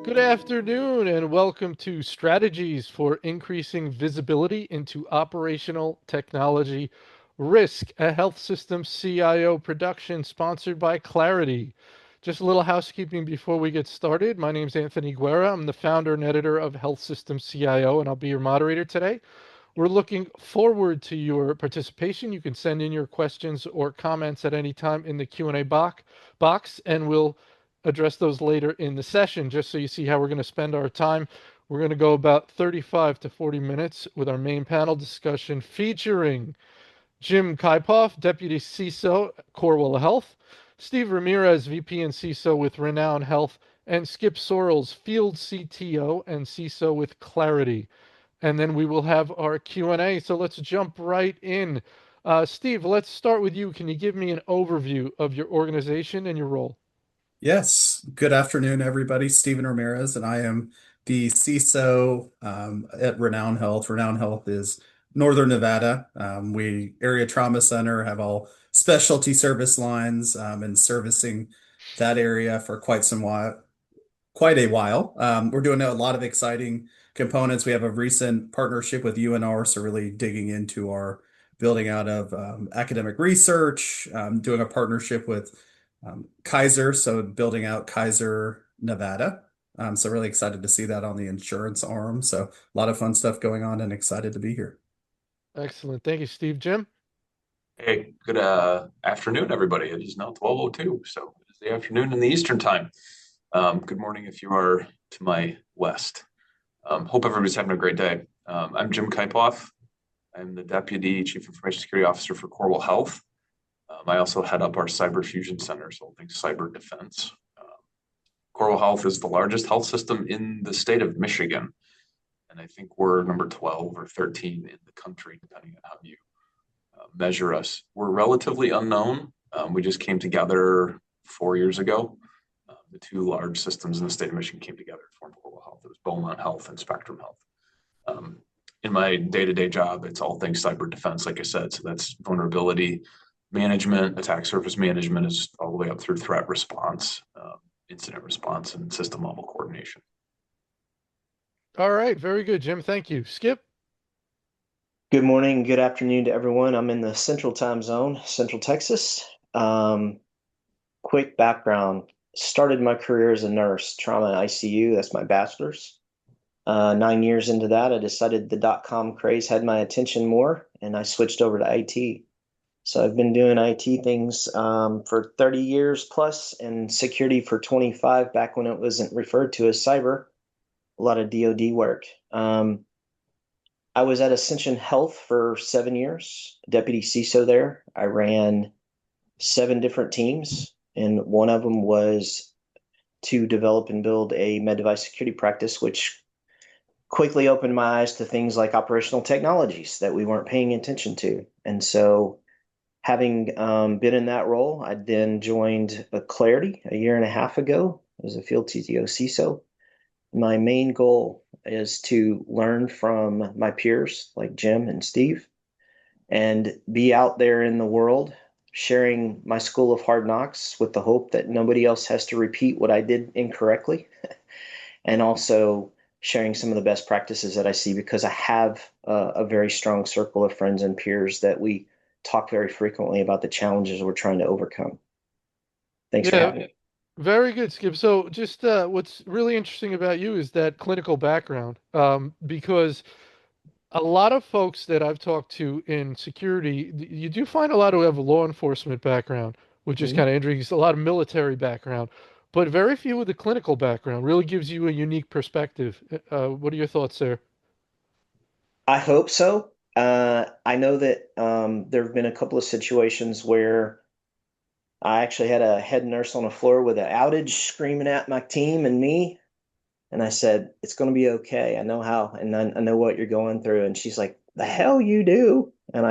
Good afternoon and welcome to Strategies for Increasing Visibility into Operational Technology Risk, a health system CIO production sponsored by Claroty. Just a little housekeeping before we get started. My name is Anthony Guerra. I'm the founder and editor of HealthSystemCIO, and I'll be your moderator today. We're looking forward to your participation. You can send in your questions or comments at any time in the Q&A box, and we'll address those later in the session. Just so you see how we're going to spend our time, we're going to go about 35 to 40 minutes with our main panel discussion featuring Jim Kuiphof, Deputy CISO, Corewell Health, Steve Ramirez, VP and CISO with Renown Health, and Skip Sorrels, Field CTO and CISO with Claroty. And then we will have our Q&A. So let's jump right in. Steve, let's start with you. Can you give me an overview of your organization and your role? Yes. Good afternoon, everybody. Stephen Ramirez, and I am the CISO at Renown Health. Renown Health is Northern Nevada. We area trauma center, have all specialty service lines, and servicing that area for quite a while. We're doing a lot of exciting components. We have a recent partnership with UNR, so really digging into our building out of academic research, doing a partnership with Kaiser, so building out Kaiser, Nevada. So really excited to see that on the insurance arm. So a lot of fun stuff going on and excited to be here. Excellent. Thank you, Steve. Jim? Hey, good afternoon, everybody. It is now 12:02, so it is the afternoon in the Eastern time. Good morning if you are to my west. Hope everybody's having a great day. I'm Jim Kuiphof. I'm the Deputy Chief Information Security Officer for Corewell Health. I also head up our Cyber Fusion Center, so all things cyber defense. Corewell Health is the largest health system in the state of Michigan, and I think we're number 12 or 13 in the country, depending on how you measure us. We're relatively unknown. We just came together 4 years ago. The two large systems in the state of Michigan came together to form Corewell Health. It was Beaumont Health and Spectrum Health. In my day-to-day job, it's all things cyber defense, like I said. So that's vulnerability management, attack surface management, is all the way up through threat response, incident response, and system level coordination. All right. Very good, Jim. Thank you. Skip? Good morning, good afternoon to everyone. I'm in the Central Time Zone, Central Texas. Quick background. Started my career as a nurse, trauma and ICU. That's my bachelor's. 9 years into that, I decided the .com craze had my attention more, and I switched over to IT. So I've been doing IT things for 30 years plus, and security for 25, back when it wasn't referred to as cyber. A lot of DoD work. I was at Ascension Health for 7 years, deputy CISO there. I ran 7 different teams, and one of them was to develop and build a med device security practice, which quickly opened my eyes to things like operational technologies that we weren't paying attention to. And so having been in that role, I then joined Claroty a year and a half ago as a field CTO CISO. My main goal is to learn from my peers like Jim and Steve and be out there in the world sharing my school of hard knocks with the hope that nobody else has to repeat what I did incorrectly, and also sharing some of the best practices that I see, because I have a very strong circle of friends and peers that we talk very frequently about the challenges we're trying to overcome. Thanks for having me. Very good, Skip. So just what's really interesting about you is that clinical background, because a lot of folks that I've talked to in security, you do find a lot who have a law enforcement background, which is kind of interesting. A lot of military background, but very few with the clinical background. Really gives you a unique perspective. What are your thoughts there? I hope so. I know that there have been a couple of situations where I actually had a head nurse on the floor with an outage screaming at my team and me. And I said, it's going to be okay. I know how, and I know what you're going through. And she's like, the hell you do? And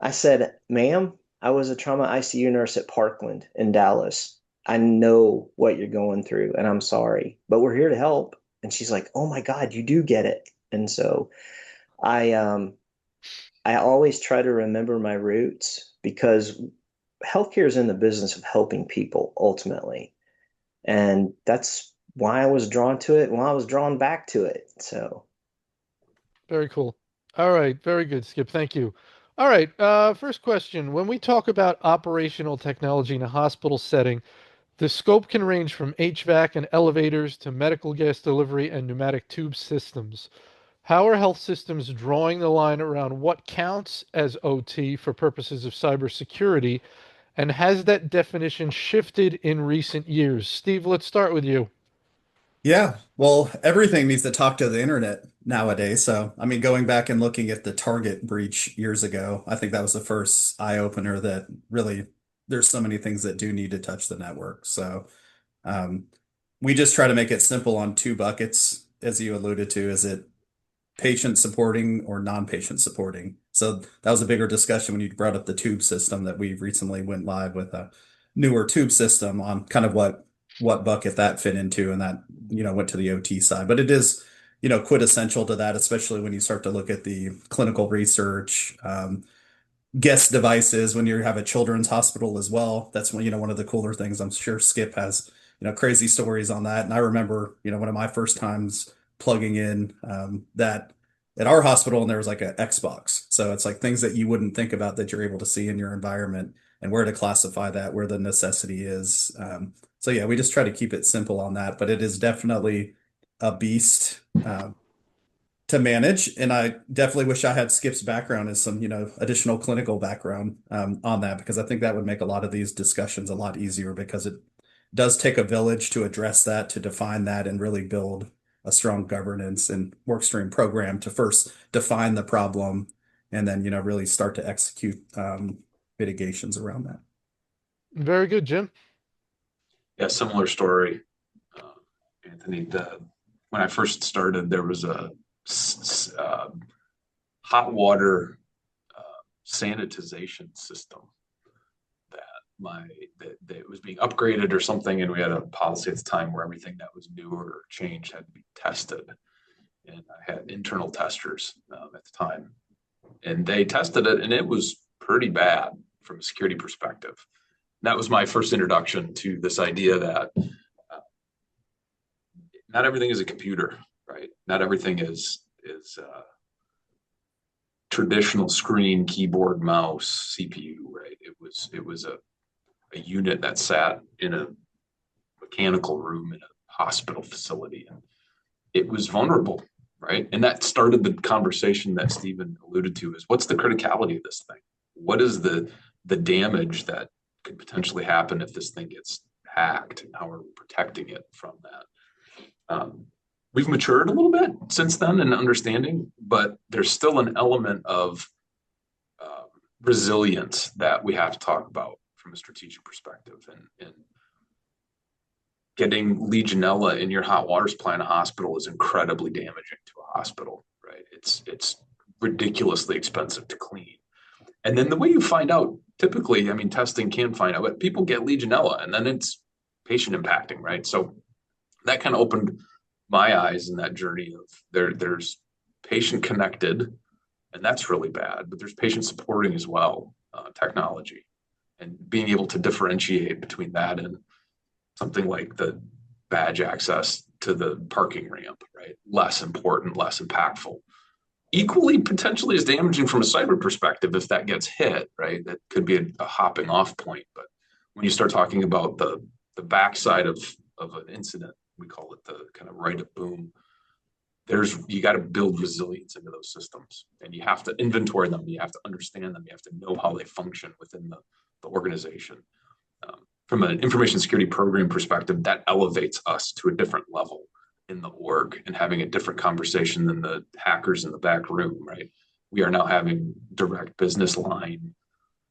I said, ma'am, I was a trauma ICU nurse at Parkland in Dallas. I know what you're going through, and I'm sorry, but we're here to help. And she's like, oh my God, you do get it. And so I always try to remember my roots, because healthcare is in the business of helping people ultimately. And that's why I was drawn to it, why I was drawn back to it. So Very cool. All right. Very good, Skip. Thank you. All right. First question. When we talk about operational technology in a hospital setting, the scope can range from HVAC and elevators to medical gas delivery and pneumatic tube systems. How are health systems drawing the line around what counts as OT for purposes of cybersecurity? And has that definition shifted in recent years? Steve, let's start with you. Yeah, well, everything needs to talk to the internet nowadays. So, I mean, going back and looking at the Target breach years ago, I think that was the first eye opener that really there's so many things that do need to touch the network. So, um, we just try to make it simple on two buckets, as you alluded to. Is it patient supporting or non-patient supporting? So that was a bigger discussion when you brought up the tube system that we recently went live with a newer tube system on kind of what bucket that fit into, and that went to the OT side. But it is quintessential to that, especially when you start to look at the clinical research, guest devices when you have a children's hospital as well. That's one of the cooler things. I'm sure Skip has crazy stories on that. And I remember one of my first times plugging in that at our hospital, and there was like an Xbox. So it's like things that you wouldn't think about that you're able to see in your environment, and where to classify that, where the necessity is. So yeah, we just try to keep it simple on that, but it is definitely a beast. To manage. And I definitely wish I had Skip's background as some, additional clinical background on that, because I think that would make a lot of these discussions a lot easier, because it does take a village to address that, to define that, and really build a strong governance and workstream program to first define the problem, and then, really start to execute mitigations around that. Very good, Jim. Yeah, similar story, Anthony. When I first started, there was a hot water sanitization system that it was being upgraded or something, and we had a policy at the time where everything that was new or changed had to be tested. And I had internal testers at the time, and they tested it, and it was pretty bad from a security perspective. And that was my first introduction to this idea that not everything is a computer, right? Not everything is traditional screen, keyboard, mouse, CPU, right? It was a unit that sat in a mechanical room in a hospital facility, and it was vulnerable, right? And that started the conversation that Stephen alluded to: is what's the criticality of this thing? What is the damage that could potentially happen if this thing gets hacked, and how are we protecting it from that? We've matured a little bit since then in understanding, but there's still an element of resilience that we have to talk about from a strategic perspective. And getting Legionella in your hot water supply in a hospital is incredibly damaging to a hospital, right? It's ridiculously expensive to clean. And then the way you find out, typically, I mean, testing can find out, but people get Legionella, and then it's patient impacting, right? So that kind of opened my eyes in that journey of there's patient connected, and that's really bad, but there's patient supporting as well, technology, and being able to differentiate between that and something like the badge access to the parking ramp, right? Less important, less impactful. Equally potentially as damaging from a cyber perspective if that gets hit, right? That could be a hopping off point. But when you start talking about the backside of an incident, we call it the kind of right of boom, you got to build resilience into those systems, and you have to inventory them, you have to understand them, you have to know how they function within the organization. From an information security program perspective, that elevates us to a different level in the org, and having a different conversation than the hackers in the back room, right? We are now having direct business line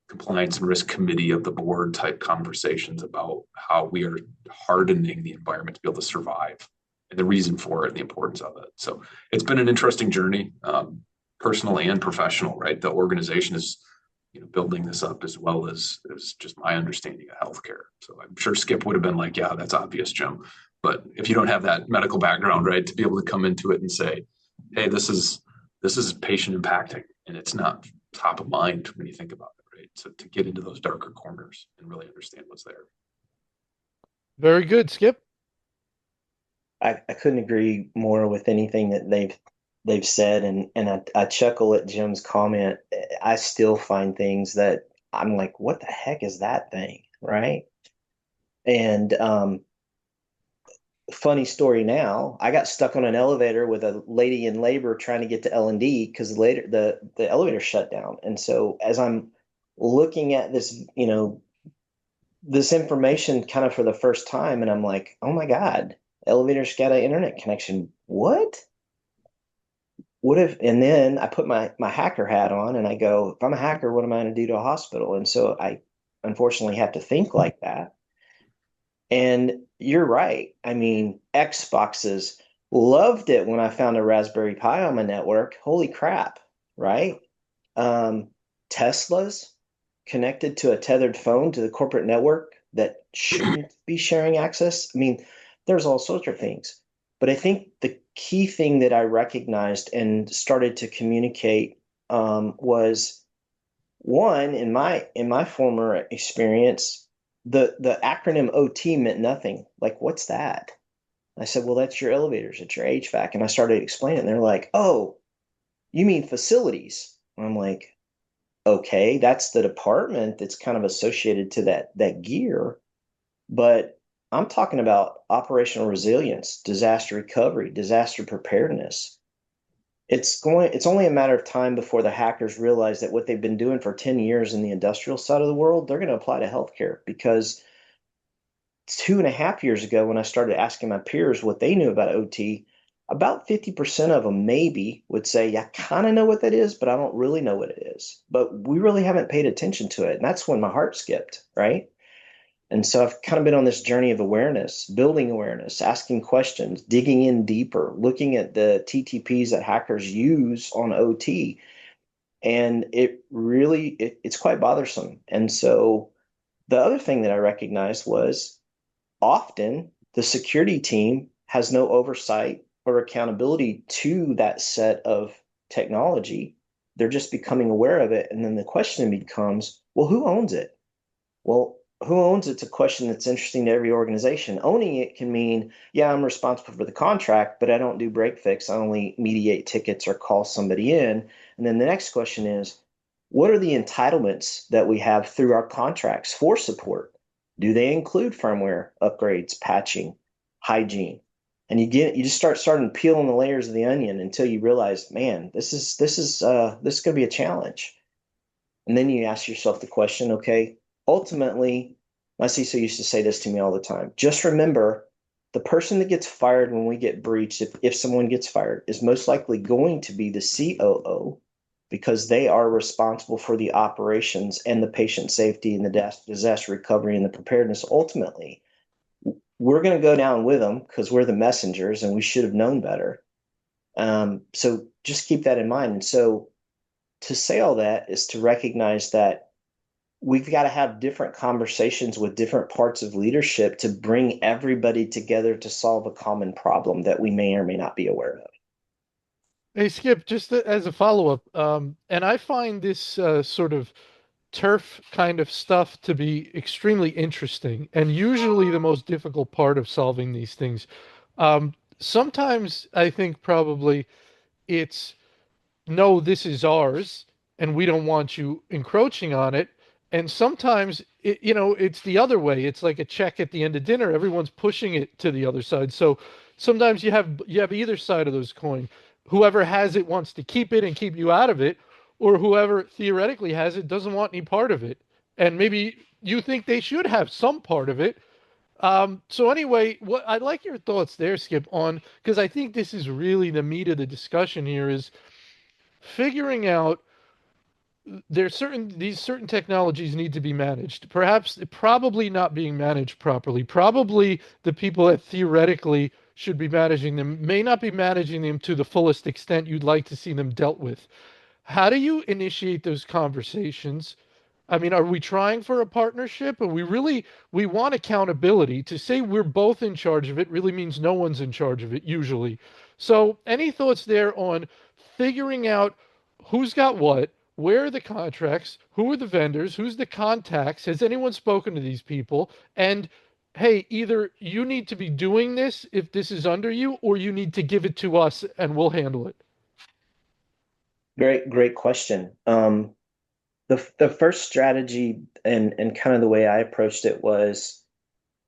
compliance and risk committee of the board type conversations about how we are hardening the environment to be able to survive, and the reason for it, and the importance of it. So it's been an interesting journey, personal and professional, right? The organization is building this up, as well as just my understanding of healthcare. So I'm sure Skip would have been like, yeah, that's obvious, Jim. But if you don't have that medical background, right, to be able to come into it and say, hey, this is patient impacting, and it's not top of mind when you think about it, right? So to get into those darker corners and really understand what's there. Very good, Skip. I couldn't agree more with anything that they've said, and I chuckle at Jim's comment. I still find things that I'm like, what the heck is that thing, right? And funny story now, I got stuck on an elevator with a lady in labor trying to get to L&D because later the elevator shut down. And so as I'm looking at this, this information kind of for the first time, and I'm like, oh my God, elevator's got an internet connection. What if, and then I put my hacker hat on and I go, if I'm a hacker, what am I going to do to a hospital? And so I unfortunately have to think like that. And you're right. I mean, Xboxes loved it when I found a Raspberry Pi on my network. Holy crap, right? Um, Teslas connected to a tethered phone to the corporate network that shouldn't be sharing access. I mean, there's all sorts of things. But I think the key thing that I recognized and started to communicate was one, in my former experience, the acronym OT meant nothing. Like, what's that? I said, well, that's your elevators, it's your HVAC. And I started explaining it, and they're like, oh, you mean facilities? And I'm like, okay, that's the department that's kind of associated to that gear. But I'm talking about operational resilience, disaster recovery, disaster preparedness. It's only a matter of time before the hackers realize that what they've been doing for 10 years in the industrial side of the world, they're going to apply to healthcare. Because 2.5 years ago, when I started asking my peers what they knew about OT, about 50% of them maybe would say, yeah, I kind of know what that is, but I don't really know what it is. But we really haven't paid attention to it. And that's when my heart skipped, right? And so I've kind of been on this journey of awareness, building awareness, asking questions, digging in deeper, looking at the TTPs that hackers use on OT. And it's quite bothersome. And so the other thing that I recognized was often the security team has no oversight or accountability to that set of technology. They're just becoming aware of it. And then the question becomes, well, who owns it? Well, who owns it's a question that's interesting to every organization. Owning it can mean, yeah, I'm responsible for the contract, but I don't do break fix. I only mediate tickets or call somebody in. And then the next question is, what are the entitlements that we have through our contracts for support? Do they include firmware upgrades, patching, hygiene? And you just starting peeling the layers of the onion until you realize, man, this is going to be a challenge. And then you ask yourself the question, okay, ultimately, my CISO used to say this to me all the time. Just remember, the person that gets fired when we get breached, if someone gets fired, is most likely going to be the COO, because they are responsible for the operations and the patient safety and the disaster recovery and the preparedness. Ultimately, we're going to go down with them because we're the messengers and we should have known better. So just keep that in mind. And so to say all that is to recognize that we've got to have different conversations with different parts of leadership to bring everybody together to solve a common problem that we may or may not be aware of. Hey, Skip, just as a follow-up, and I find this sort of turf kind of stuff to be extremely interesting and usually the most difficult part of solving these things. Sometimes I think probably it's no, this is ours, and we don't want you encroaching on it. And sometimes it's the other way. It's like a check at the end of dinner. Everyone's pushing it to the other side. So sometimes you have either side of those coin. Whoever has it wants to keep it and keep you out of it, or whoever theoretically has it doesn't want any part of it. And maybe you think they should have some part of it. So anyway, what I'd like your thoughts there, Skip, on because I think this is really the meat of the discussion here is figuring out these certain technologies need to be managed. Perhaps probably not being managed properly. Probably the people that theoretically should be managing them may not be managing them to the fullest extent you'd like to see them dealt with. How do you initiate those conversations? I mean, are we trying for a partnership? Or we want accountability. To say we're both in charge of it really means no one's in charge of it usually. So, any thoughts there on figuring out who's got what, where are the contracts, who are the vendors, who's the contacts, has anyone spoken to these people, and hey, either you need to be doing this if this is under you, or you need to give it to us and we'll handle it? Great question. The first strategy and kind of the way I approached it was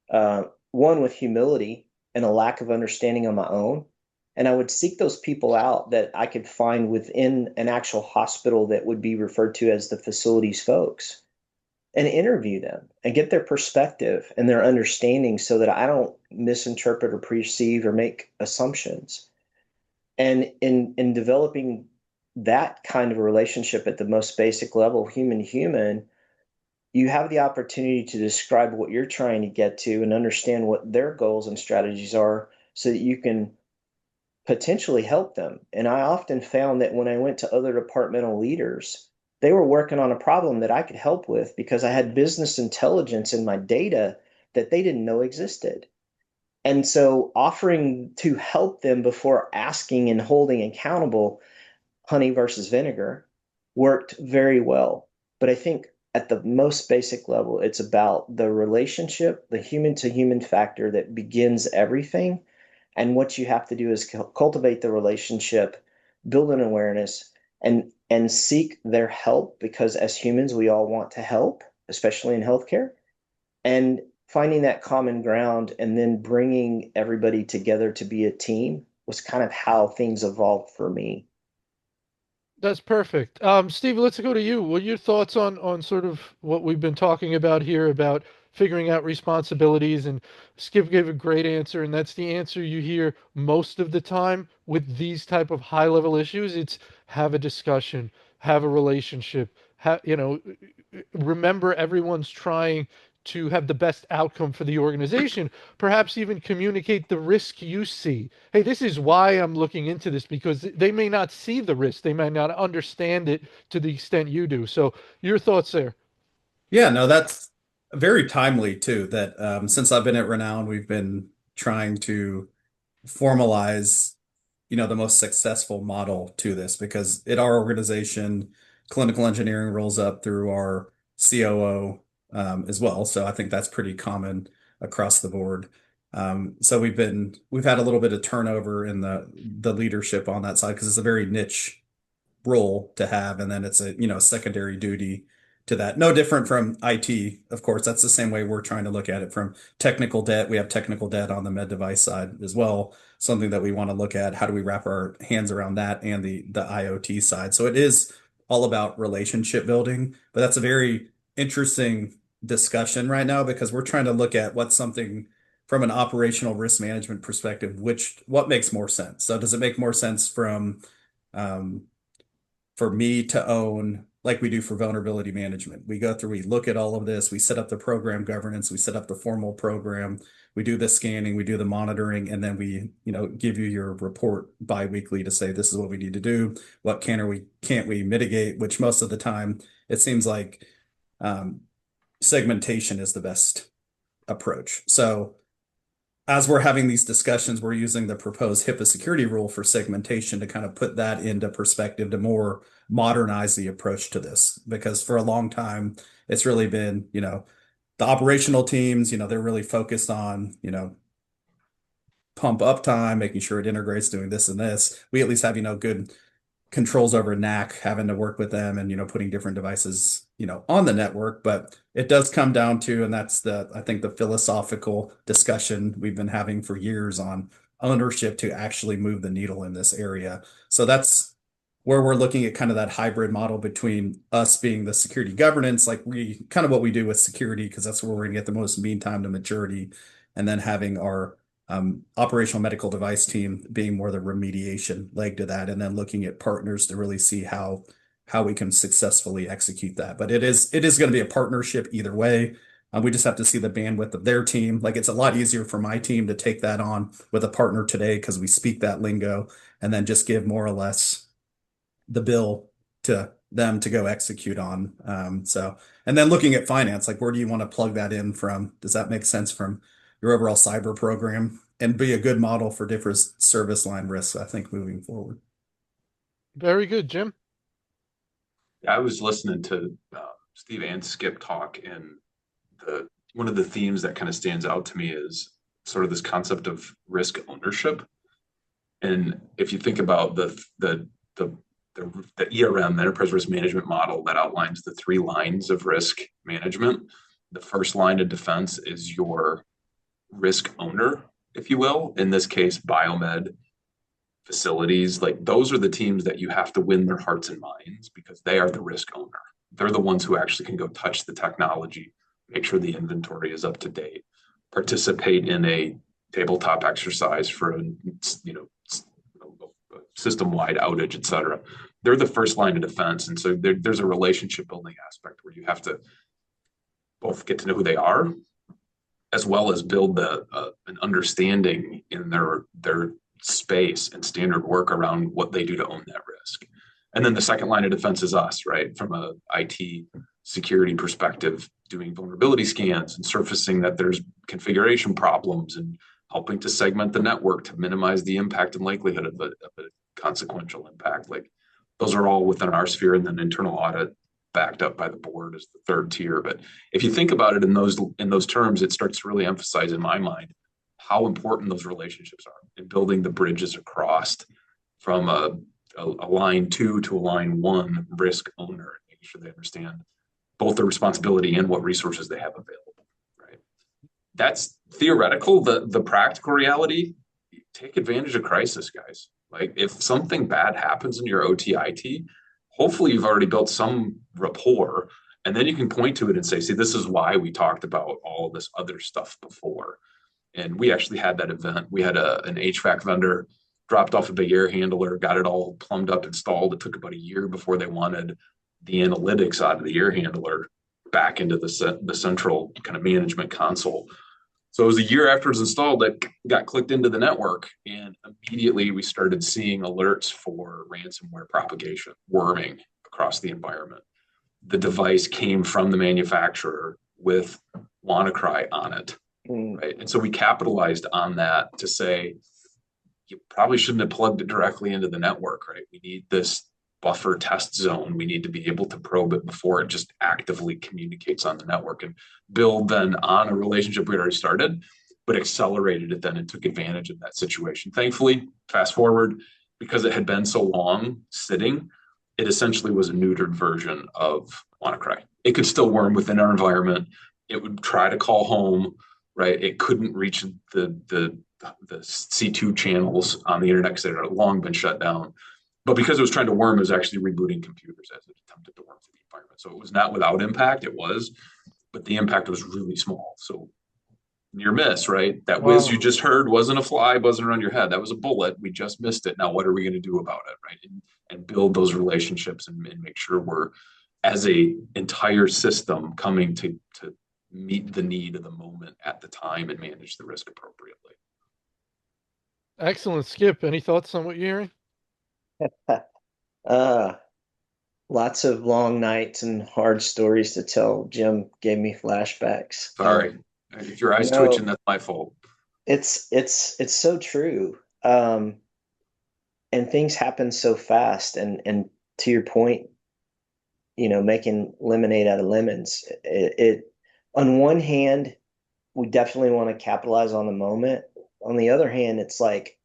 one with humility and a lack of understanding on my own. And I would seek those people out that I could find within an actual hospital that would be referred to as the facilities folks and interview them and get their perspective and their understanding so that I don't misinterpret or perceive or make assumptions. And in developing that kind of a relationship at the most basic level, human to human, you have the opportunity to describe what you're trying to get to and understand what their goals and strategies are so that you can potentially help them. And I often found that when I went to other departmental leaders, they were working on a problem that I could help with because I had business intelligence in my data that they didn't know existed. And so offering to help them before asking and holding accountable, honey versus vinegar, worked very well. But I think at the most basic level, it's about the relationship, the human to human factor that begins everything. And what you have to do is cultivate the relationship, build an awareness, and seek their help because as humans, we all want to help, especially in healthcare. And finding that common ground and then bringing everybody together to be a team was kind of how things evolved for me. That's perfect. Steve, let's go to you. What are your thoughts on sort of what we've been talking about here about figuring out responsibilities? And Skip gave a great answer, and that's the answer you hear most of the time with these type of high level issues. It's have a discussion, have a relationship, remember everyone's trying to have the best outcome for the organization, perhaps even communicate the risk you see. Hey, this is why I'm looking into this, because they may not see the risk. They may not understand it to the extent you do. So your thoughts there? Yeah, no, that's very timely too. That since I've been at Renown, we've been trying to formalize, the most successful model to this because at our organization, clinical engineering rolls up through our COO as well. So I think that's pretty common across the board. So we've had a little bit of turnover in the leadership on that side because it's a very niche role to have, and then it's a secondary duty to that. No different from IT, of course. That's the same way we're trying to look at it from technical debt. We have technical debt on the med device side as well. Something that we want to look at. How do we wrap our hands around that and the IoT side? So it is all about relationship building, but that's a very interesting discussion right now because we're trying to look at what's something from an operational risk management perspective, what makes more sense. So does it make more sense um, for me to own, like we do for vulnerability management? We look at all of this, we set up the program governance, we set up the formal program, we do the scanning, we do the monitoring, and then we, give you your report bi-weekly to say this is what we need to do, what can't we mitigate, which most of the time it seems like segmentation is the best approach. So as we're having these discussions, we're using the proposed HIPAA security rule for segmentation to kind of put that into perspective to more modernize the approach to this. Because for a long time, it's really been, the operational teams, they're really focused on, pump uptime, making sure it integrates, doing this and this. We at least have, good controls over NAC, having to work with them and, putting different devices, on the network. But it does come down to, and that's I think the philosophical discussion we've been having for years on ownership to actually move the needle in this area. So that's where we're looking at kind of that hybrid model between us being the security governance, like we kind of what we do with security, because that's where we're going to get the most mean time to maturity, and then having our operational medical device team being more the remediation leg to that, and then looking at partners to really see how we can successfully execute that. But it is going to be a partnership either way. We just have to see the bandwidth of their team. Like it's a lot easier for my team to take that on with a partner today because we speak that lingo, and then just give more or less the bill to them to go execute on. And then looking at finance, like where do you want to plug that in from? Does that make sense from your overall cyber program and be a good model for different service line risks, I think, moving forward? Very good, Jim. I was listening to Steve and Skip talk, and the one of the themes that kind of stands out to me is sort of this concept of risk ownership. And if you think about the ERM, Enterprise Risk Management Model, that outlines the 3 lines of risk management, the first line of defense is your risk owner, if you will. In this case, Biomed facilities, like those are the teams that you have to win their hearts and minds because they are the risk owner. They're the ones who actually can go touch the technology, make sure the inventory is up to date, participate in a tabletop exercise for a system-wide outage, et cetera. They're the first line of defense. And so there's a relationship building aspect where you have to both get to know who they are, as well as build an understanding in their space and standard work around what they do to own that risk. And then the second line of defense is us, right? From a IT security perspective, doing vulnerability scans and surfacing that there's configuration problems and helping to segment the network to minimize the impact and likelihood of a consequential impact. Like those are all within our sphere, and then internal audit backed up by the board is the third tier. But if you think about it in those terms, it starts to really emphasize in my mind how important those relationships are in building the bridges across from a line 2 to a line 1 risk owner, making sure they understand both the responsibility and what resources they have available, right? That's theoretical. The practical reality, take advantage of crisis, guys. Like if something bad happens in your OT/IT, hopefully you've already built some rapport, and then you can point to it and say, see, this is why we talked about all this other stuff before. And we actually had that event. We had an HVAC vendor dropped off a big air handler, got it all plumbed up, installed. It took about a year before they wanted the analytics out of the air handler back into the central kind of management console. So it was a year after it was installed that got clicked into the network, and immediately we started seeing alerts for ransomware propagation, worming across the environment. The device came from the manufacturer with WannaCry on it, right? And so we capitalized on that to say, you probably shouldn't have plugged it directly into the network, right? We need this buffer test zone. We need to be able to probe it before it just actively communicates on the network, and build then on a relationship we already started, but accelerated it then and took advantage of that situation. Thankfully, fast forward, because it had been so long sitting, it essentially was a neutered version of WannaCry. It could still worm within our environment. It would try to call home, right? It couldn't reach the C2 channels on the internet because they had long been shut down. But because it was trying to worm, it was actually rebooting computers as it attempted to worm through the environment. So it was not without impact, it was, but the impact was really small. So near miss, right? That whiz you just heard wasn't a fly buzzing around your head. That was a bullet. We just missed it. Now, what are we going to do about it, right? And build those relationships and make sure we're, as a entire system, coming to meet the need of the moment at the time and manage the risk appropriately. Excellent. Skip, any thoughts on what you're hearing? Lots of long nights and hard stories to tell. Jim gave me flashbacks. Sorry. If your eyes twitching, that's my fault. It's so true. And things happen so fast. And to your point, making lemonade out of lemons. It on one hand, we definitely want to capitalize on the moment. On the other hand, it's like,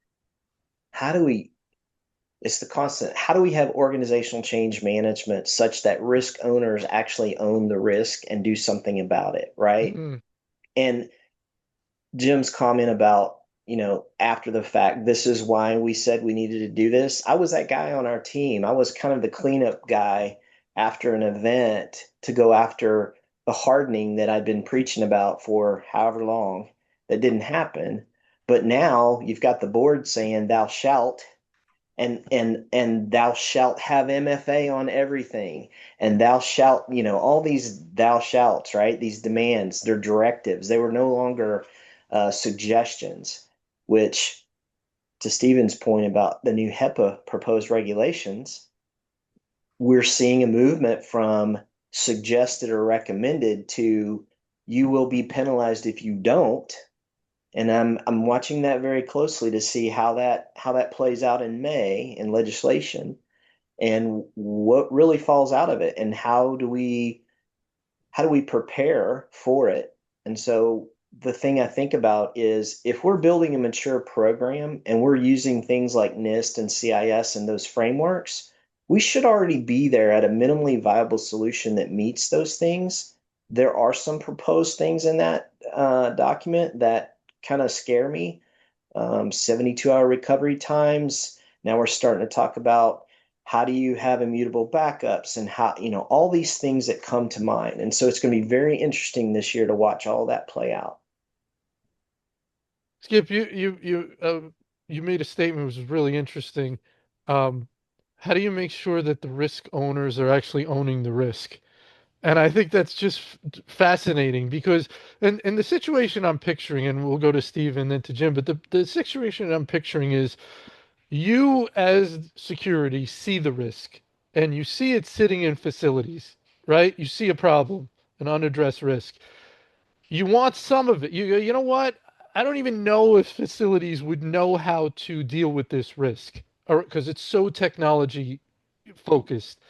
it's the constant, how do we have organizational change management such that risk owners actually own the risk and do something about it, right? Mm-hmm. And Jim's comment about, after the fact, this is why we said we needed to do this. I was that guy on our team. I was kind of the cleanup guy after an event to go after the hardening that I'd been preaching about for however long that didn't happen. But now you've got the board saying thou shalt, and thou shalt have MFA on everything, and thou shalt, all these thou shalts, right? These demands, they're directives. They were no longer suggestions, which, to Stephen's point about the new HIPAA proposed regulations, we're seeing a movement from suggested or recommended to you will be penalized if you don't. And I'm watching that very closely to see how that plays out in May in legislation, and what really falls out of it, and how do we prepare for it And so the thing I think about is if we're building a mature program and we're using things like NIST and CIS and those frameworks, we should already be there at a minimally viable solution that meets those things. There are some proposed things in that document that kind of scare me. 72-hour recovery times. Now we're starting to talk about how do you have immutable backups and how, all these things that come to mind. And so it's going to be very interesting this year to watch all that play out. Skip, you made a statement which was really interesting. How do you make sure that the risk owners are actually owning the risk? And I think that's just fascinating because, in the situation I'm picturing, and we'll go to Steve and then to Jim, but the situation I'm picturing is you as security see the risk and you see it sitting in facilities, right? You see a problem, an unaddressed risk. You want some of it. You know what? I don't even know if facilities would know how to deal with this risk or because it's so technology focused.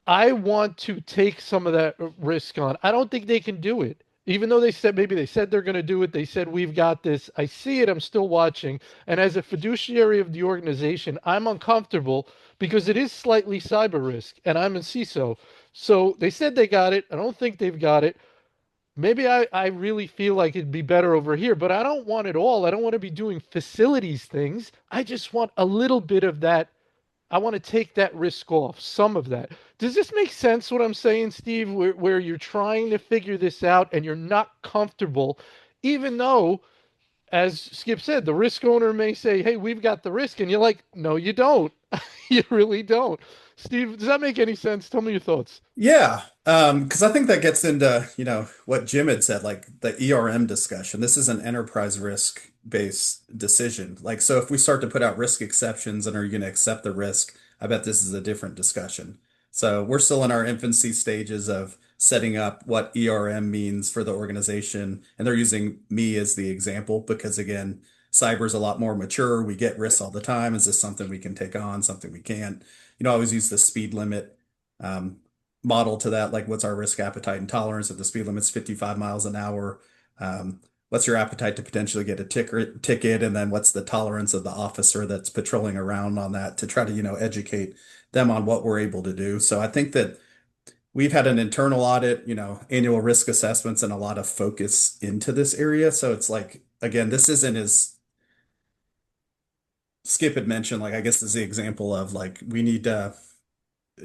I want to take some of that risk on. I don't think they can do it. Even though maybe they said they're going to do it, they said we've got this. I see it, I'm still watching. And as a fiduciary of the organization, I'm uncomfortable because it is slightly cyber risk and I'm a CISO. So they said they got it. I don't think they've got it. Maybe I really feel like it'd be better over here, but I don't want it all. I don't want to be doing facilities things. I just want a little bit of that. I want to take that risk off, some of that. Does this make sense what I'm saying, Steve? Where you're trying to figure this out and you're not comfortable, even though, as Skip said, the risk owner may say, hey, we've got the risk. And you're like, no, you don't. You really don't. Steve, does that make any sense? Tell me your thoughts. Yeah, because I think that gets into, what Jim had said, like the ERM discussion. This is an enterprise risk-based decision. Like, so if we start to put out risk exceptions and are you going to accept the risk, I bet this is a different discussion. So we're still in our infancy stages of setting up what ERM means for the organization. And they're using me as the example because, again, cyber is a lot more mature. We get risks all the time. Is this something we can take on, something we can't? I always use the speed limit. Um, Model to that, like what's our risk appetite and tolerance if the speed limit's 55 miles an hour? What's your appetite to potentially get a ticket? And then what's the tolerance of the officer that's patrolling around on that to try to, educate them on what we're able to do. So I think that we've had an internal audit, annual risk assessments and a lot of focus into this area. So it's like, again, this isn't as Skip had mentioned, like, I guess is the example of like, we need to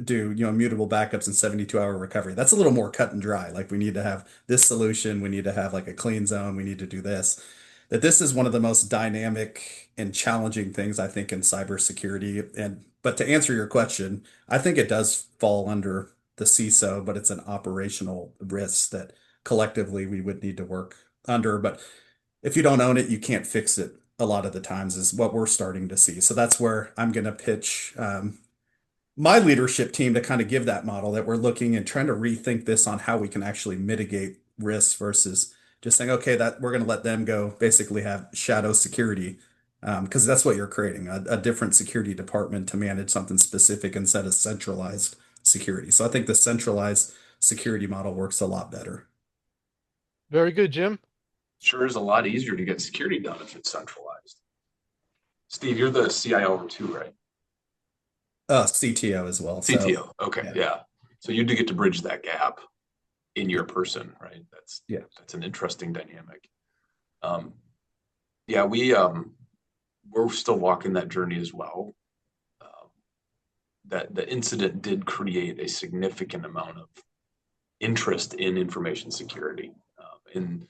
do immutable backups and 72-hour recovery. That's a little more cut and dry. Like we need to have this solution, we need to have like a clean zone, we need to do this. That this is one of the most dynamic and challenging things I think in cybersecurity. But to answer your question, I think it does fall under the CISO, but it's an operational risk that collectively we would need to work under. But if you don't own it, you can't fix it a lot of the times is what we're starting to see. So that's where I'm going to pitch my leadership team to kind of give that model that we're looking and trying to rethink this on how we can actually mitigate risks versus just saying, okay, that we're going to let them go basically have shadow security. Because that's what you're creating, a different security department to manage something specific instead of centralized security. So I think the centralized security model works a lot better. Very good, Jim. Sure is a lot easier to get security done if it's centralized. Steve, you're the CIO too, right? CTO as well. CTO. So, okay. Yeah. So you do get to bridge that gap in your person, right? That's an interesting dynamic. Yeah, we're still walking that journey as well. That the incident did create a significant amount of interest in information security. And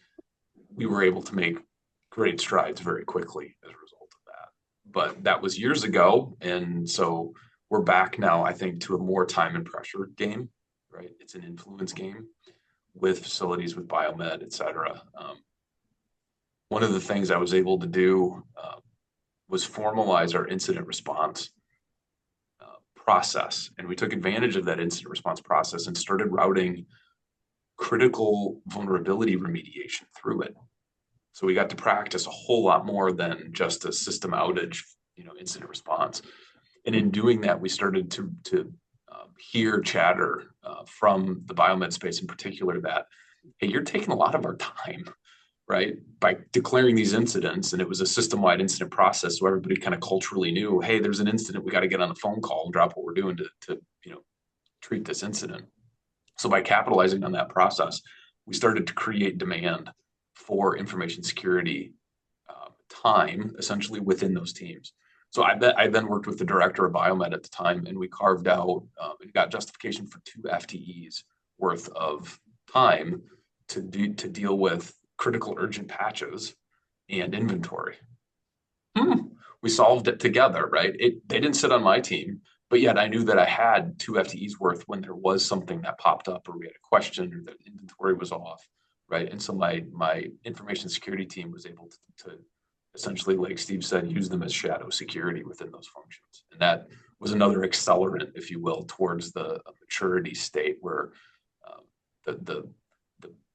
we were able to make great strides very quickly as a result of that. But that was years ago. And so we're back now, I think, to a more time and pressure game, right? It's an influence game with facilities, with Biomed, et cetera. One of the things I was able to do was formalize our incident response process. And we took advantage of that incident response process and started routing critical vulnerability remediation through it. So we got to practice a whole lot more than just a system outage, incident response. And in doing that, we started to hear chatter from the Biomed space in particular that hey, you're taking a lot of our time, right? By declaring these incidents, and it was a system-wide incident process, so everybody kind of culturally knew, hey, there's an incident, we got to get on the phone call and drop what we're doing to treat this incident. So by capitalizing on that process, we started to create demand for information security time, essentially within those teams. So I then worked with the director of Biomed at the time, and we carved out and got justification for 2 FTEs worth of time to deal with critical urgent patches and inventory. We solved it together, right? They didn't sit on my team, but yet I knew that I had 2 FTEs worth when there was something that popped up, or we had a question, or the inventory was off, right? And so my information security team was able to essentially, like Steve said, use them as shadow security within those functions. And that was another accelerant, if you will, towards the maturity state where the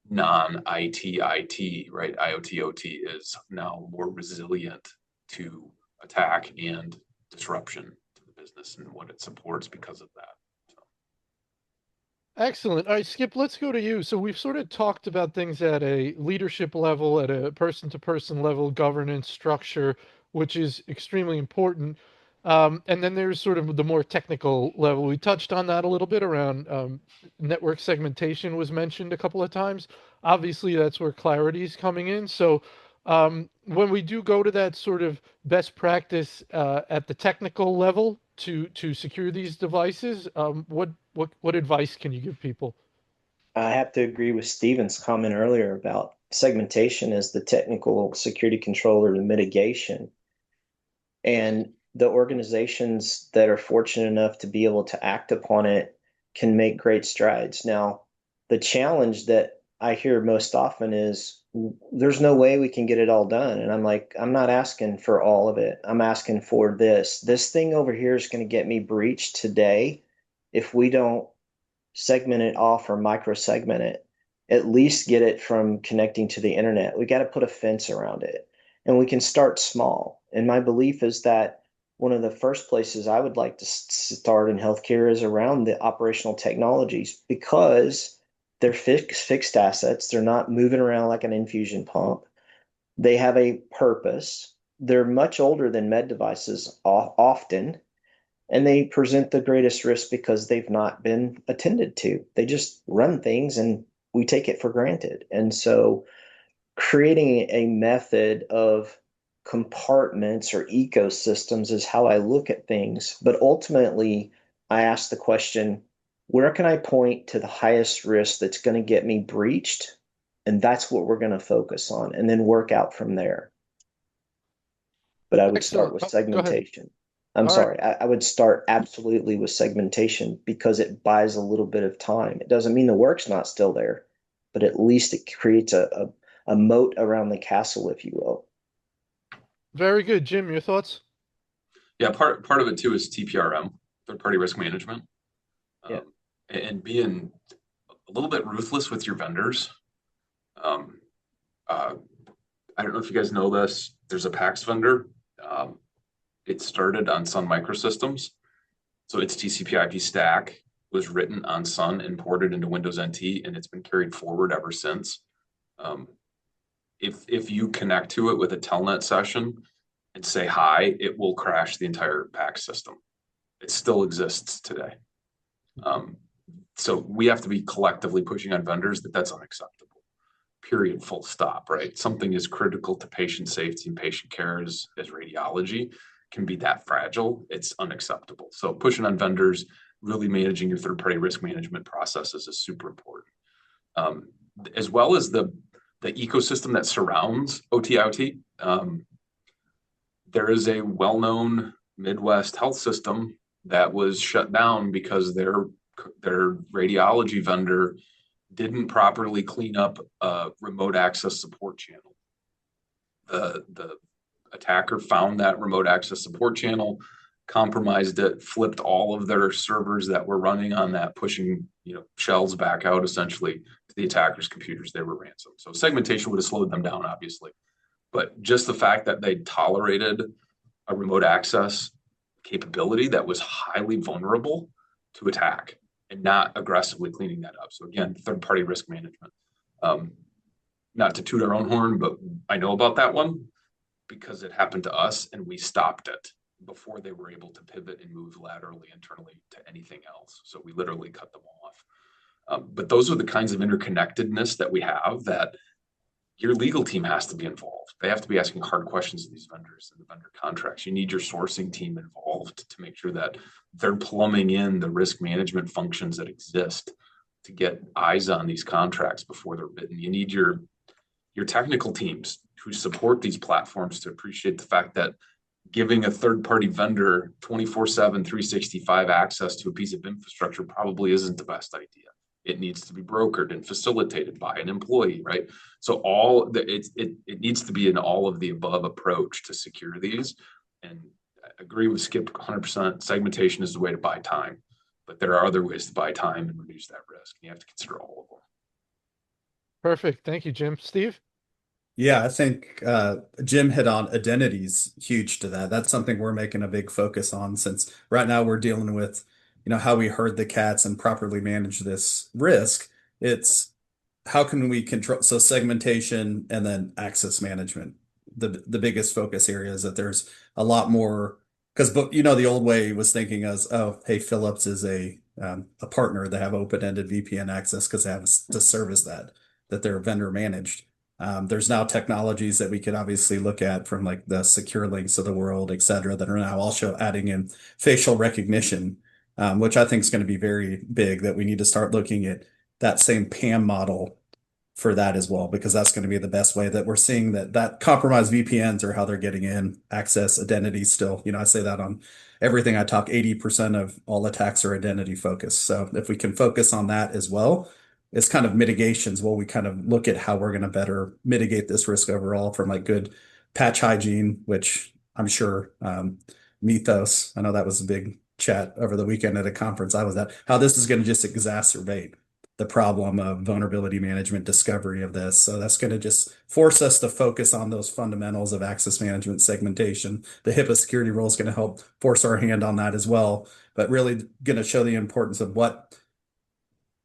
non-IT, right, IoT, OT is now more resilient to attack and disruption to the business and what it supports because of that. Excellent. All right, Skip, let's go to you. So we've sort of talked about things at a leadership level, at a person-to-person level, governance structure, which is extremely important. And then there's sort of the more technical level. We touched on that a little bit around network segmentation was mentioned a couple of times. Obviously, that's where Claroty is coming in. So when we do go to that sort of best practice at the technical level to secure these devices, what advice can you give people? I have to agree with Steven's comment earlier about segmentation as the technical security controller to mitigation. And the organizations that are fortunate enough to be able to act upon it can make great strides. Now, the challenge that I hear most often is there's no way we can get it all done. And I'm like, I'm not asking for all of it. I'm asking for this. This thing over here is going to get me breached today if we don't segment it off or microsegment it, at least get it from connecting to the internet. We got to put a fence around it, and we can start small. And my belief is that one of the first places I would like to start in healthcare is around the operational technologies, because they're fixed assets. They're not moving around like an infusion pump. They have a purpose. They're much older than med devices often, and they present the greatest risk because they've not been attended to. They just run things and we take it for granted. And so creating a method of compartments or ecosystems is how I look at things. But ultimately, I ask the question, where can I point to the highest risk that's going to get me breached? And that's what we're going to focus on, and then work out from there. But I would start Excellent. with Go ahead. segmentation. I'm All right. sorry, I would start absolutely with segmentation because it buys a little bit of time. It doesn't mean the work's not still there, but at least it creates a moat around the castle, if you will. Very good. Jim, your thoughts? Yeah, part of it too is TPRM, third-party risk management, Yeah. and being a little bit ruthless with your vendors. I don't know if you guys know this. There's a PAX vendor. It started on Sun Microsystems, so its TCP/IP stack was written on Sun and ported into Windows NT, and it's been carried forward ever since. If you connect to it with a telnet session and say hi, it will crash the entire PAX system. It still exists today. So we have to be collectively pushing on vendors that that's unacceptable. Period, full stop, right? Something as critical to patient safety and patient care as radiology can be that fragile. It's unacceptable. So pushing on vendors, really managing your third-party risk management processes is super important. As well as the ecosystem that surrounds OT/IoT. There is a well-known Midwest health system that was shut down because their radiology vendor didn't properly clean up a remote access support channel. The attacker found that remote access support channel, compromised it, flipped all of their servers that were running on that, pushing shells back out essentially to the attacker's computers. They were ransomed. So segmentation would have slowed them down, obviously. But just the fact that they tolerated a remote access capability that was highly vulnerable to attack and not aggressively cleaning that up. So again, third-party risk management. Not to toot our own horn, but I know about that one because it happened to us and we stopped it before they were able to pivot and move laterally internally to anything else. So we literally cut them off. But those are the kinds of interconnectedness that we have that your legal team has to be involved. They have to be asking hard questions of these vendors and the vendor contracts. You need your sourcing team involved to make sure that they're plumbing in the risk management functions that exist to get eyes on these contracts before they're written. You need your technical teams who support these platforms to appreciate the fact that giving a third-party vendor 24/7, 365 access to a piece of infrastructure probably isn't the best idea. It needs to be brokered and facilitated by an employee, right? So it needs to be an all of the above approach to secure these. And I agree with Skip 100%. Segmentation is the way to buy time, but there are other ways to buy time and reduce that risk. You have to consider all of them. Perfect. Thank you, Jim. Steve? Yeah, I think Jim hit on identities huge to that. That's something we're making a big focus on since right now we're dealing with, how we herd the cats and properly manage this risk. It's how can we control, so segmentation and then access management. The biggest focus area is that there's a lot more because the old way was thinking as, oh, hey, Philips is a partner. They have open-ended VPN access because they have to service that they're vendor managed. There's now technologies that we could obviously look at from like the secure links of the world, et cetera, that are now also adding in facial recognition, which I think is going to be very big, that we need to start looking at that same PAM model for that as well, because that's going to be the best way that we're seeing that compromised VPNs are how they're getting in access identity still. I say that on everything I talk, 80% of all attacks are identity focused. So if we can focus on that as well, it's kind of mitigations. Well, we kind of look at how we're going to better mitigate this risk overall from like good patch hygiene, which I'm sure Mythos, I know that was a big chat over the weekend at a conference I was at, how this is going to just exacerbate the problem of vulnerability management discovery of this. So that's going to just force us to focus on those fundamentals of access management segmentation. The HIPAA security rule is going to help force our hand on that as well, but really going to show the importance of what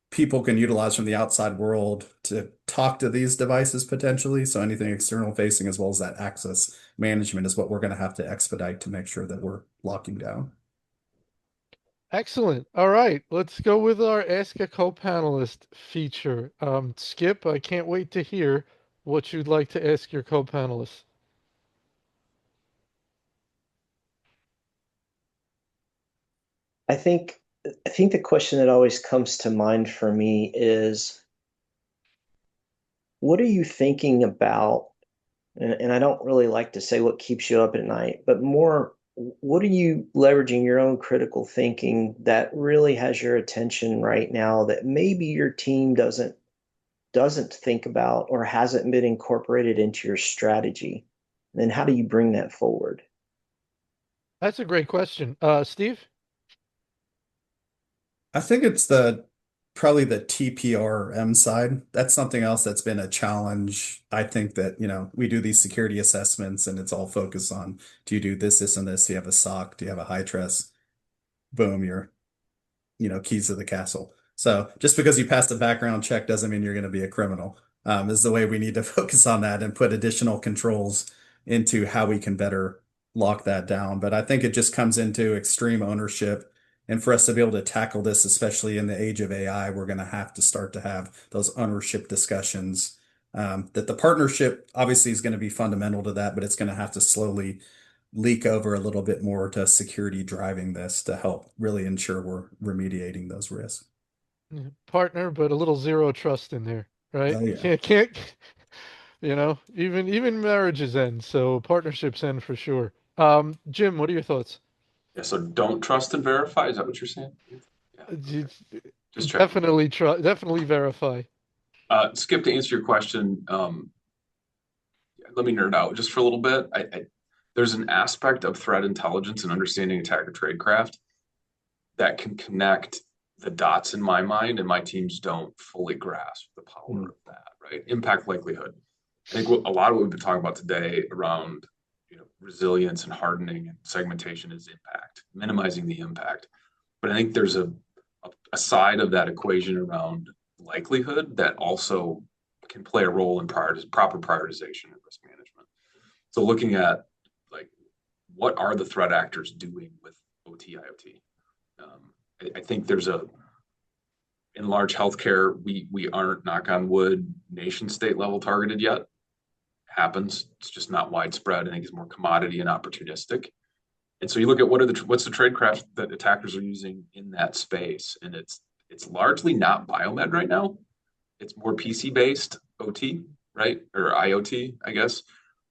people can utilize from the outside world to talk to these devices potentially. So anything external facing as well as that access management is what we're going to have to expedite to make sure that we're locking down. Excellent. All right, let's go with our Ask-a-Co-Panelist feature. Skip, I can't wait to hear what you'd like to ask your co-panelists. I think the question that always comes to mind for me is, what are you thinking about? And I don't really like to say what keeps you up at night, but more, what are you leveraging your own critical thinking that really has your attention right now that maybe your team doesn't think about or hasn't been incorporated into your strategy? And then how do you bring that forward? That's a great question. Steve? I think it's probably the TPRM side. That's something else that's been a challenge. I think that, we do these security assessments and it's all focused on, do you do this, this, and this? Do you have a SOC? Do you have a high trust? Boom, you're, keys to the castle. So just because you pass the background check doesn't mean you're going to be a criminal. Is the way we need to focus on that and put additional controls into how we can better lock that down. But I think it just comes into extreme ownership. And for us to be able to tackle this, especially in the age of AI, we're going to have to start to have those ownership discussions. That the partnership obviously is going to be fundamental to that, but it's going to have to slowly leak over a little bit more to security driving this to help really ensure we're remediating those risks. Partner, but a little zero trust in there, right? Oh, yeah. Can't, even marriages end, so partnerships end for sure. Jim, what are your thoughts? Yeah, so don't trust and verify. Is that what you're saying? Yeah. Just checking. Definitely verify. Skip, to answer your question, let me nerd out just for a little bit. There's an aspect of threat intelligence and understanding attacker tradecraft that can connect the dots in my mind, and my teams don't fully grasp the power of that, right? Impact likelihood. I think a lot of what we've been talking about today around resilience and hardening and segmentation is impact, minimizing the impact. But I think there's a side of that equation around likelihood that also can play a role in proper prioritization and risk management. So looking at like what are the threat actors doing with OT IoT? I think there's in large healthcare, we aren't, knock on wood, nation state level targeted yet. Happens. It's just not widespread. I think it's more commodity and opportunistic. And so you look at what's the tradecraft that attackers are using in that space, and it's largely not Biomed right now. It's more PC based OT, right, or IoT, I guess.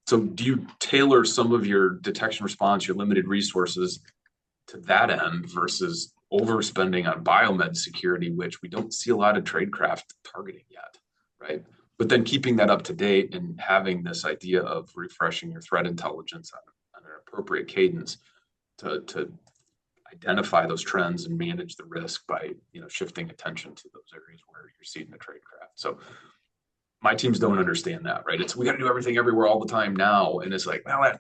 So do you tailor some of your detection response, your limited resources to that end versus overspending on Biomed security, which we don't see a lot of tradecraft targeting yet, right? But then keeping that up to date and having this idea of refreshing your threat intelligence on an appropriate cadence to identify those trends and manage the risk by shifting attention to those areas where you're seeing the tradecraft. So my teams don't understand that, right? We got to do everything everywhere all the time now, and it's like, well,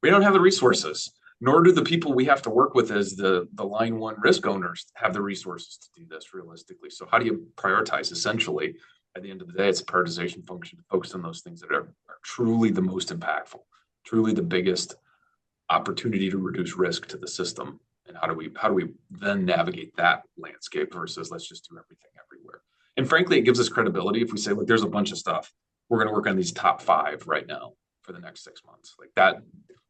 we don't have the resources. Nor do the people we have to work with as the line one risk owners have the resources to do this realistically. So how do you prioritize? Essentially, at the end of the day, it's a prioritization function to focus on those things that are truly the most impactful, truly the biggest opportunity to reduce risk to the system. And how do we then navigate that landscape versus let's just do everything everywhere? And frankly, it gives us credibility if we say, look, there's a bunch of stuff. We're going to work on these top 5 right now for the next 6 months. Like that.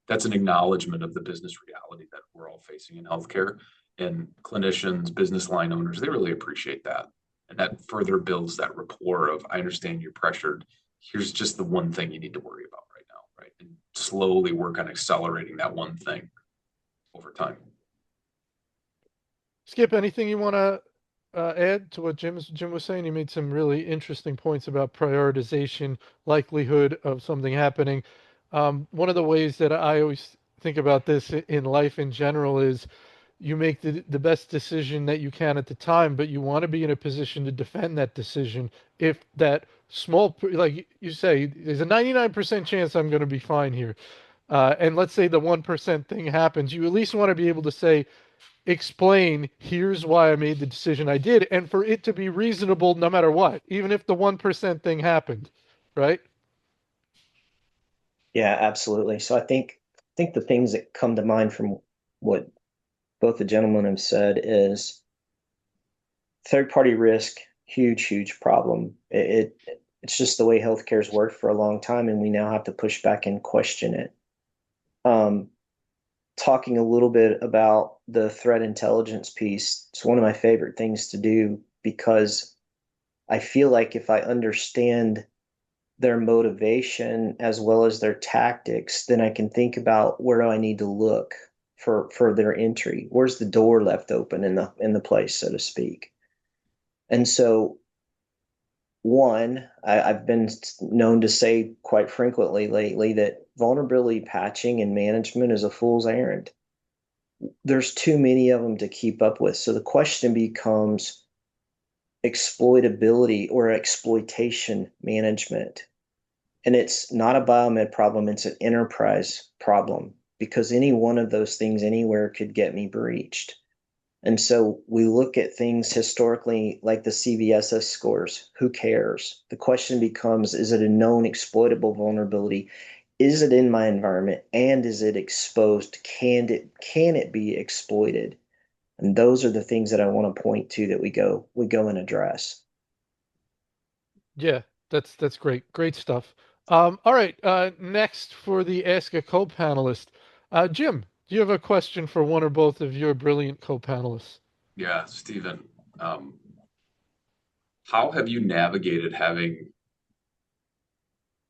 That's an acknowledgement of the business reality that we're all facing in healthcare, and clinicians, business line owners, they really appreciate that. And that further builds that rapport of, I understand you're pressured. Here's just the one thing you need to worry about right now, right? And slowly work on accelerating that one thing over time. Skip, anything you want to add to what Jim was saying? He made some really interesting points about prioritization, likelihood of something happening. One of the ways that I always think about this in life in general is you make the best decision that you can at the time, but you want to be in a position to defend that decision. If that small, like you say, there's a 99% chance I'm going to be fine here. And let's say the 1% thing happens, you at least want to be able to say, explain, here's why I made the decision I did, and for it to be reasonable no matter what, even if the 1% thing happened, right? Yeah, absolutely. So I think the things that come to mind from what both the gentlemen have said is third-party risk, huge problem. It's just the way healthcare's worked for a long time, and we now have to push back and question it. Talking a little bit about the threat intelligence piece, it's one of my favorite things to do because I feel like if I understand their motivation as well as their tactics, then I can think about where do I need to look for their entry. Where's the door left open in the place, so to speak? And so, one, I've been known to say quite frequently lately that vulnerability patching and management is a fool's errand. There's too many of them to keep up with. So the question becomes exploitability or exploitation management. And it's not a Biomed problem, it's an enterprise problem because any one of those things anywhere could get me breached. And so we look at things historically like the CVSS scores. Who cares? The question becomes, is it a known exploitable vulnerability? Is it in my environment? And is it exposed? Can it be exploited? And those are the things that I want to point to that we go and address. Yeah, that's great. Great stuff. All right. Next for the Ask-a-Co-Panelist. Jim, do you have a question for one or both of your brilliant co-panelists? Yeah, Stephen, how have you navigated having,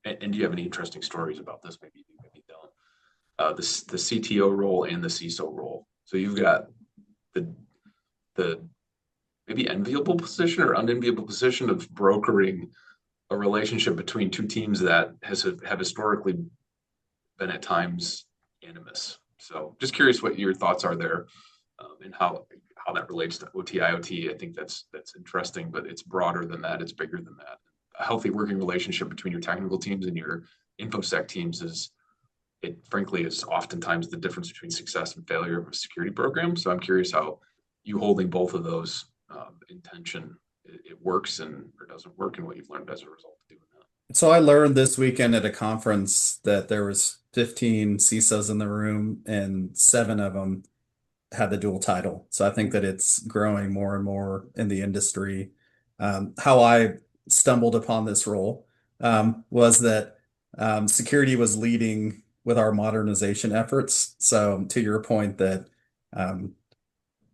and do you have any interesting stories about this? Maybe you do, maybe you don't. The CTO role and the CISO role. So you've got the maybe enviable position or unenviable position of brokering a relationship between two teams that have historically been at times animus. So just curious what your thoughts are there, and how that relates to OT IoT. I think that's interesting, but it's broader than that. It's bigger than that. A healthy working relationship between your technical teams and your infosec teams frankly is oftentimes the difference between success and failure of a security program. So I'm curious how you holding both of those in tension, it works or doesn't work, and what you've learned as a result. So I learned this weekend at a conference that there was 15 CISOs in the room and 7 of them had the dual title. So I think that it's growing more and more in the industry. How I stumbled upon this role was that security was leading with our modernization efforts. So to your point that um,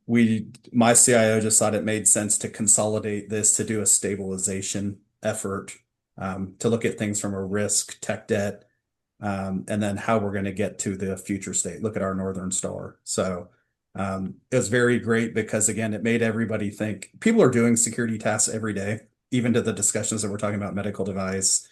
my CIO just thought it made sense to consolidate this to do a stabilization effort, to look at things from a risk, tech debt, and then how we're going to get to the future state. Look at our Northern Star. So it was very great because, again, it made everybody think people are doing security tasks every day, even to the discussions that we're talking about medical device,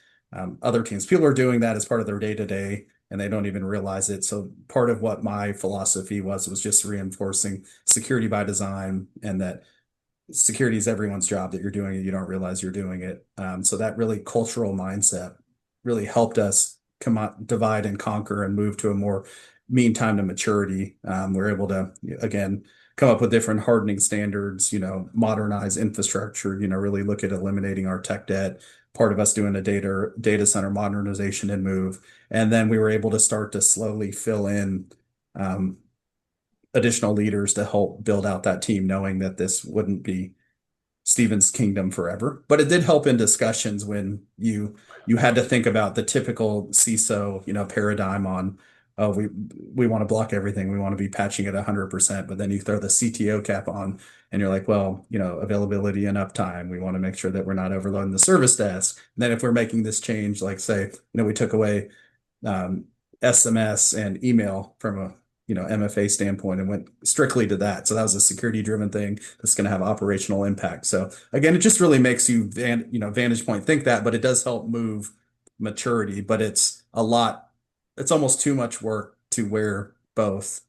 other teams. People are doing that as part of their day to day and they don't even realize it. So part of what my philosophy was just reinforcing security by design and that security is everyone's job, that you're doing it, you don't realize you're doing it. So that really cultural mindset really helped us come out, divide and conquer and move to a more mean time to maturity. We're able to, again, come up with different hardening standards, modernize infrastructure, really look at eliminating our tech debt. Part of us doing a data center modernization and move. And then we were able to start to slowly fill in additional leaders to help build out that team, knowing that this wouldn't be Stephen's kingdom forever. But it did help in discussions when you had to think about the typical CISO, paradigm on, oh, we want to block everything. We want to be patching at 100%, but then you throw the CTO cap on and you're like, well, availability and uptime. We want to make sure that we're not overloading the service desk. And then if we're making this change, like say, we took away SMS and email from a MFA standpoint and went strictly to that. So that was a security driven thing that's going to have operational impact. So again, it just really makes you vantage point think that, but it does help move maturity, but it's almost too much work to wear both.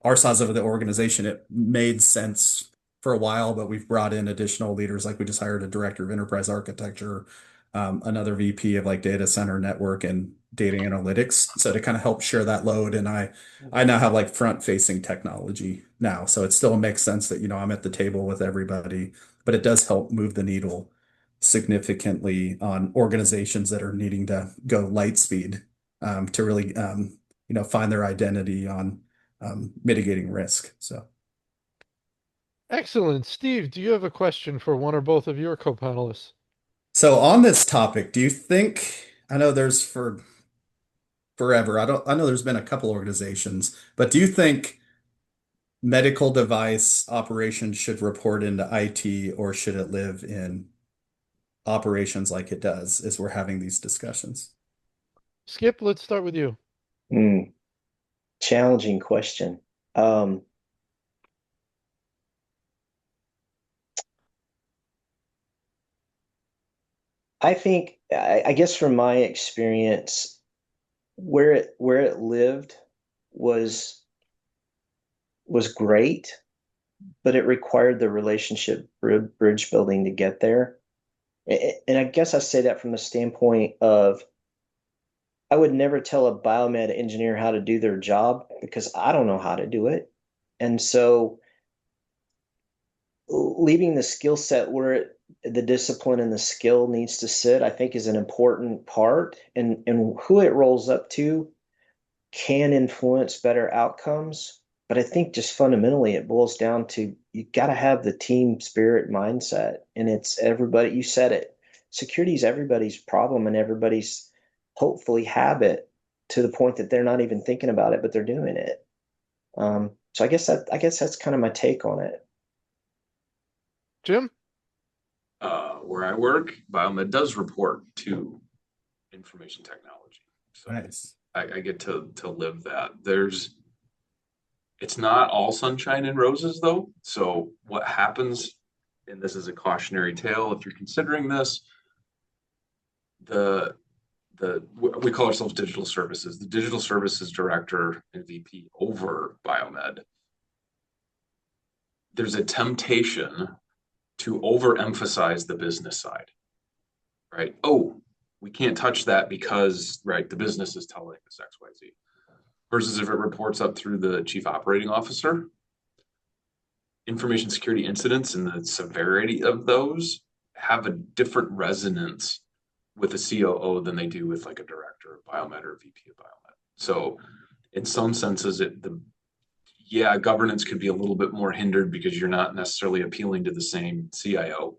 Our size of the organization, it made sense for a while, but we've brought in additional leaders. Like we just hired a director of enterprise architecture, another VP of like data center network and data analytics. So to kind of help share that load. And I now have like front facing technology now. So it still makes sense that, I'm at the table with everybody, but it does help move the needle significantly on organizations that are needing to go light speed, to really, find their identity on mitigating risk. So. Excellent. Steve, do you have a question for one or both of your co-panelists? So on this topic, do you think, I know there's forever, I know there's been a couple organizations, but do you think medical device operations should report into IT or should it live in operations like it does as we're having these discussions? Skip, let's start with you. Challenging question. I think, I guess from my experience, where it lived was great, but it required the relationship bridge building to get there. And I guess I say that from the standpoint of I would never tell a biomed engineer how to do their job because I don't know how to do it. And so leaving the skill set where the discipline and the skill needs to sit, I think is an important part. And who it rolls up to can influence better outcomes. But I think just fundamentally it boils down to you got to have the team spirit mindset. And it's everybody, you said it. Security is everybody's problem and everybody's hopefully habit to the point that they're not even thinking about it, but they're doing it. So I guess that's kind of my take on it. Jim? Where I work, Biomed does report to information technology. So Nice. I get to live that. It's not all sunshine and roses though. So what happens, and this is a cautionary tale, if you're considering this, we call ourselves digital services. The digital services director and VP over Biomed, there's a temptation to overemphasize the business side, right? Oh, we can't touch that because, right, the business is telling us XYZ. Versus if it reports up through the chief operating officer, information security incidents and the severity of those have a different resonance with a COO than they do with like a director of Biomed or a VP of Biomed. So in some senses, governance could be a little bit more hindered because you're not necessarily appealing to the same CIO.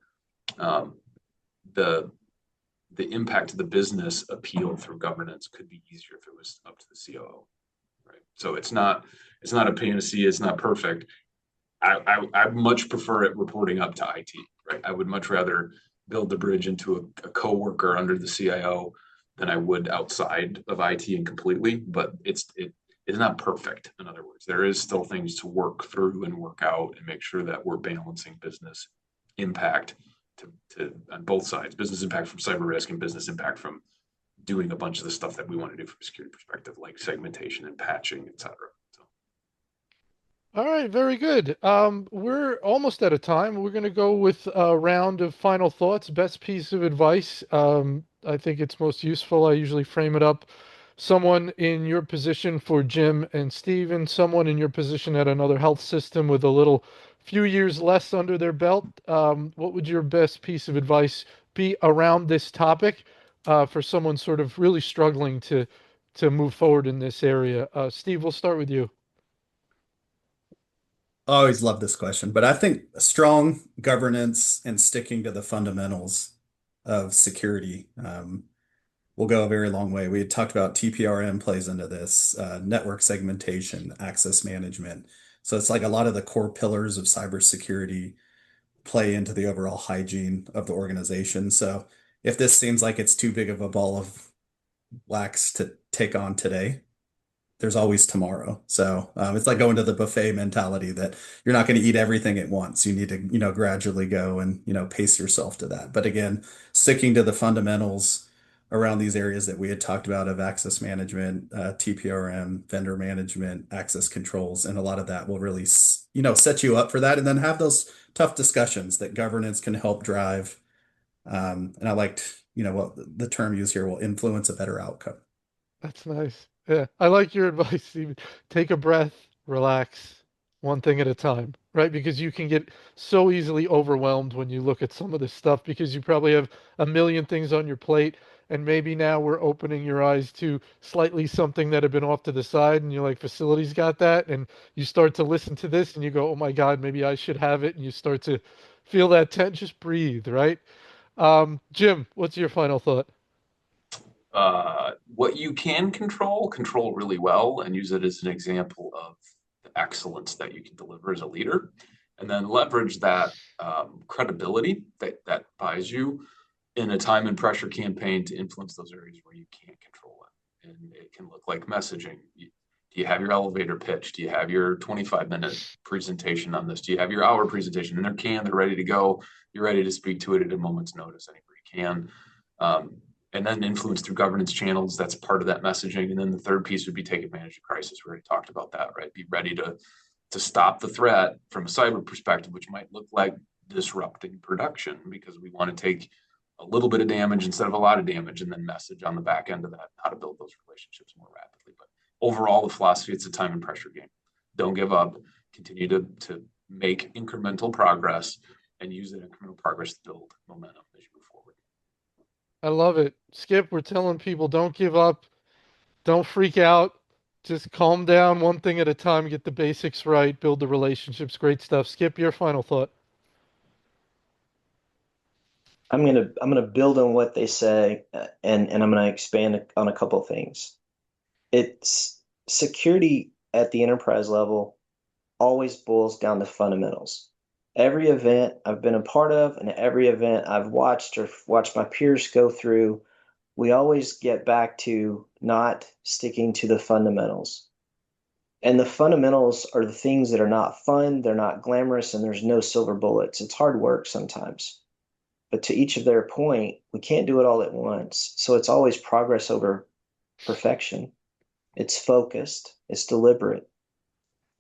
The impact of the business appeal through governance could be easier if it was up to the COO, right? So it's not a panacea. It's not perfect. I much prefer it reporting up to IT, right? I would much rather build the bridge into a coworker under the CIO than I would outside of IT and completely. But it is not perfect. In other words, there is still things to work through and work out and make sure that we're balancing business impact to on both sides, business impact from cyber risk and business impact from doing a bunch of the stuff that we want to do from a security perspective, like segmentation and patching, et cetera. So. All right, very good. We're almost out of time. We're going to go with a round of final thoughts. Best piece of advice. I think it's most useful. I usually frame it up. Someone in your position for Jim and Steven, someone in your position at another health system with a few years less under their belt. What would your best piece of advice be around this topic for someone sort of really struggling to move forward in this area? Steve, we'll start with you. I always love this question, but I think strong governance and sticking to the fundamentals of security will go a very long way. We had talked about TPRM plays into this, network segmentation, access management. So it's like a lot of the core pillars of cybersecurity play into the overall hygiene of the organization. So if this seems like it's too big of a ball of wax to take on today, there's always tomorrow. So it's like going to the buffet mentality that you're not going to eat everything at once. You need to, gradually go and, pace yourself to that. But again, sticking to the fundamentals around these areas that we had talked about of access management, TPRM, vendor management, access controls, and a lot of that will really, set you up for that. And then have those tough discussions that governance can help drive. And I liked, what the term used here will influence a better outcome. That's nice. Yeah, I like your advice, Steve. Take a breath, relax, one thing at a time, right? Because you can get so easily overwhelmed when you look at some of this stuff because you probably have a million things on your plate. And maybe now we're opening your eyes to slightly something that had been off to the side, and you're like, facilities got that. And you start to listen to this and you go, oh my God, maybe I should have it. And you start to feel that tension. Just breathe, right? Jim, what's your final thought? What you can control really well and use it as an example of the excellence that you can deliver as a leader, and then leverage that credibility that buys you in a time and pressure campaign to influence those areas where you can't control it. And it can look like messaging. Do you have your elevator pitch? Do you have your 25-minute presentation on this? Do you have your hour presentation? And they're ready to go. You're ready to speak to it at a moment's notice. Anybody can. And then influence through governance channels. That's part of that messaging. And then the third piece would be take advantage of crisis. We already talked about that, right? Be ready to stop the threat from a cyber perspective, which might look like disrupting production because we want to take a little bit of damage instead of a lot of damage, and then message on the back end of that how to build those relationships more rapidly. But overall, the philosophy, it's a time and pressure game. Don't give up. Continue to make incremental progress and use that incremental progress to build momentum as you move forward. I love it. Skip, we're telling people don't give up, don't freak out, just calm down one thing at a time, get the basics right, build the relationships. Great stuff. Skip, your final thought. I'm gonna build on what they say, and I'm gonna expand on a couple of things. It's security at the enterprise level always boils down to fundamentals. Every event I've been a part of and every event I've watched or watched my peers go through, we always get back to not sticking to the fundamentals. And the fundamentals are the things that are not fun, they're not glamorous, and there's no silver bullets. It's hard work sometimes. But to each of their point, we can't do it all at once. So it's always progress over perfection. It's focused, it's deliberate.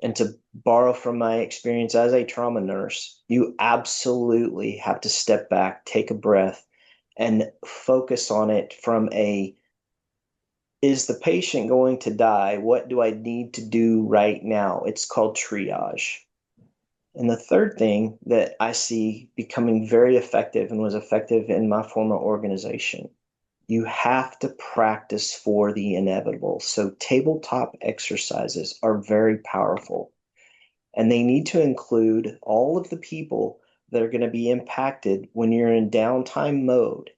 And to borrow from my experience as a trauma nurse, you absolutely have to step back, take a breath, and focus on it from is the patient going to die? What do I need to do right now? It's called triage. And the third thing that I see becoming very effective and was effective in my former organization you have to practice for the inevitable. So tabletop exercises are very powerful, and they need to include all of the people that are going to be impacted when you're in downtime mode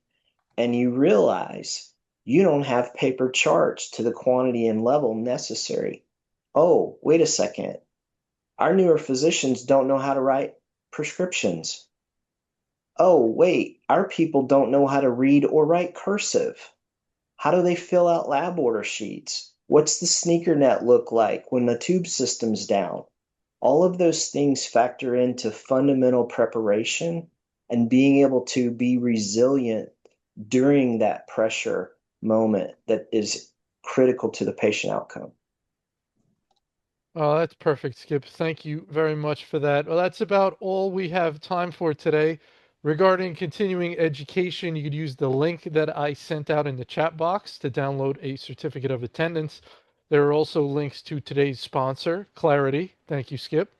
and you realize you don't have paper charts to the quantity and level necessary. Oh, wait a second. Our newer physicians don't know how to write prescriptions. Oh, wait, our people don't know how to read or write cursive. How do they fill out lab order sheets? What's the sneaker net look like when the tube system's down? All of those things factor into fundamental preparation and being able to be resilient during that pressure moment that is critical to the patient outcome. Oh, that's perfect, Skip. Thank you very much for that. Well, that's about all we have time for today. Regarding continuing education, you could use the link that I sent out in the chat box to download a certificate of attendance. There are also links to today's sponsor, Claroty. Thank you, Skip.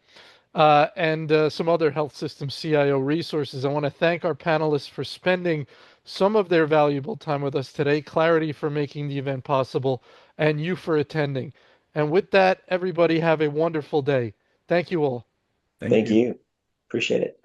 And some other health system CIO resources. I want to thank our panelists for spending some of their valuable time with us today, Claroty for making the event possible, and you for attending. And with that, everybody have a wonderful day. Thank you all. Thank you. Appreciate it.